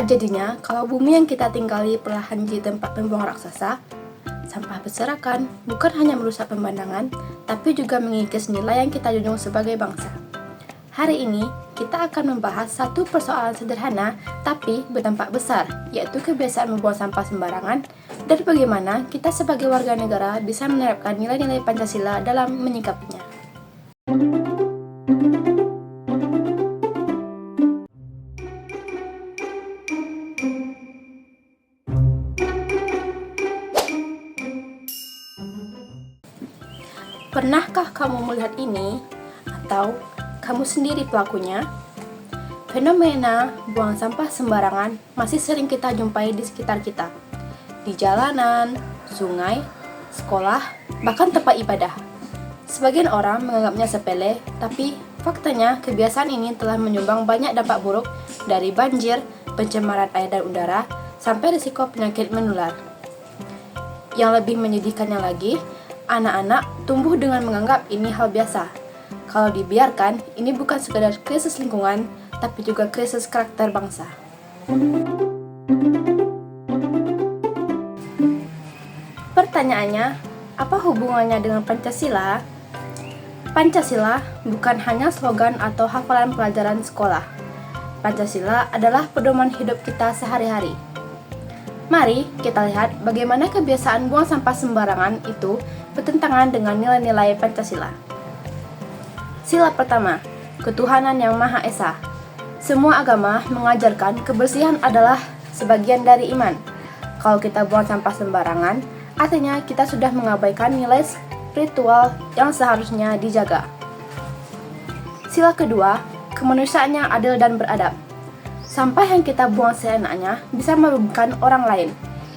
jadinya kalau bumi yang kita tinggali perlahan jadi tempat pembuangan raksasa? Sampah berserakan bukan hanya merusak pemandangan, tapi juga mengikis nilai yang kita junjung sebagai bangsa. Hari ini, kita akan membahas satu persoalan sederhana tapi berdampak besar, yaitu kebiasaan membuang sampah sembarangan dan bagaimana kita sebagai warga negara bisa menerapkan nilai-nilai Pancasila dalam menyikapinya. Pernahkah kamu melihat ini? Atau kamu sendiri pelakunya? Fenomena buang sampah sembarangan masih sering kita jumpai di sekitar kita. Di jalanan, sungai, sekolah, bahkan tempat ibadah. Sebagian orang menganggapnya sepele, tapi faktanya kebiasaan ini telah menyumbang banyak dampak buruk dari banjir, pencemaran air dan udara, sampai risiko penyakit menular. Yang lebih menyedihkannya lagi, anak-anak tumbuh dengan menganggap ini hal biasa. Kalau dibiarkan, ini bukan sekadar krisis lingkungan, tapi juga krisis karakter bangsa. Pertanyaannya, apa hubungannya dengan Pancasila? Pancasila bukan hanya slogan atau hafalan pelajaran sekolah. Pancasila adalah pedoman hidup kita sehari-hari. Mari kita lihat bagaimana kebiasaan buang sampah sembarangan itu bertentangan dengan nilai-nilai Pancasila. Sila pertama, ketuhanan yang Maha Esa. Semua agama mengajarkan kebersihan adalah sebagian dari iman. Kalau kita buang sampah sembarangan, artinya kita sudah mengabaikan nilai spiritual yang seharusnya dijaga. Sila kedua, kemanusiaan yang adil dan beradab. Sampah yang kita buang seenaknya bisa merugikan orang lain.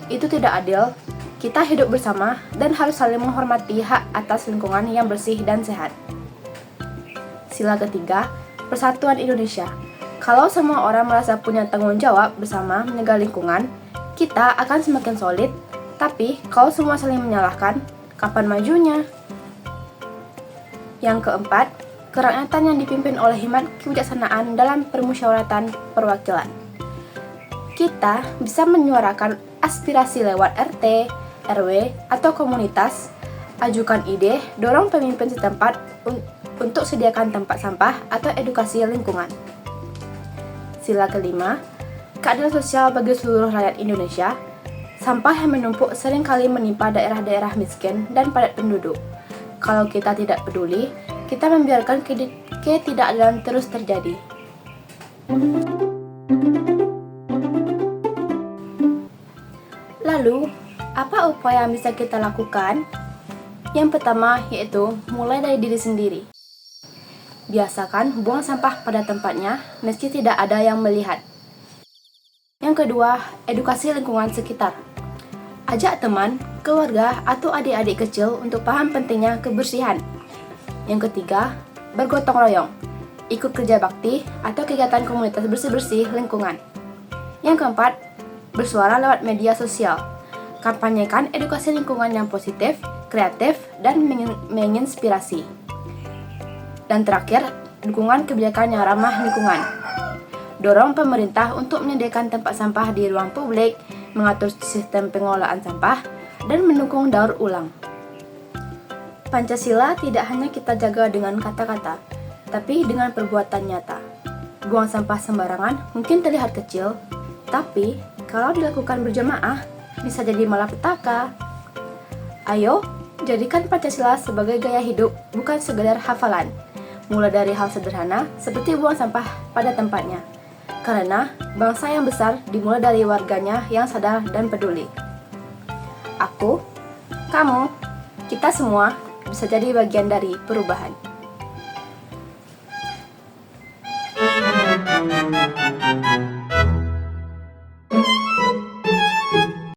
Itu tidak adil. Kita hidup bersama dan harus saling menghormati hak atas lingkungan yang bersih dan sehat. Sila ketiga, persatuan Indonesia. Kalau semua orang merasa punya tanggung jawab bersama menjaga lingkungan, kita akan semakin solid. Tapi kalau semua saling menyalahkan, kapan majunya? Yang keempat, kerakyatan yang dipimpin oleh hikmat kebijaksanaan dalam permusyawaratan perwakilan. Kita bisa menyuarakan aspirasi lewat RT, RW, atau komunitas, ajukan ide, dorong pemimpin setempat untuk sediakan tempat sampah atau edukasi lingkungan. Sila kelima, keadilan sosial bagi seluruh rakyat Indonesia. Sampah yang menumpuk seringkali menimpa daerah-daerah miskin dan padat penduduk. Kalau kita tidak peduli, kita membiarkan ketidakadilan terus terjadi. Lalu, apa upaya yang bisa kita lakukan? Yang pertama yaitu mulai dari diri sendiri. Biasakan buang sampah pada tempatnya meski tidak ada yang melihat. Yang kedua, edukasi lingkungan sekitar. Ajak teman, keluarga, atau adik-adik kecil untuk paham pentingnya kebersihan. Yang ketiga, bergotong royong. Ikut kerja bakti atau kegiatan komunitas bersih-bersih lingkungan. Yang keempat, bersuara lewat media sosial. Kampanyekan edukasi lingkungan yang positif, kreatif, dan menginspirasi. Dan terakhir, dukungan kebijakan yang ramah lingkungan. Dorong pemerintah untuk menyediakan tempat sampah di ruang publik, mengatur sistem pengelolaan sampah, dan mendukung daur ulang. Pancasila tidak hanya kita jaga dengan kata-kata, tapi dengan perbuatan nyata. Buang sampah sembarangan mungkin terlihat kecil, tapi kalau dilakukan berjamaah, bisa jadi malapetaka. Ayo, jadikan Pancasila sebagai gaya hidup, bukan sekedar hafalan. Mulai dari hal sederhana, seperti buang sampah pada tempatnya. Karena bangsa yang besar dimulai dari warganya yang sadar dan peduli. Aku, kamu, kita semua bisa jadi bagian dari perubahan.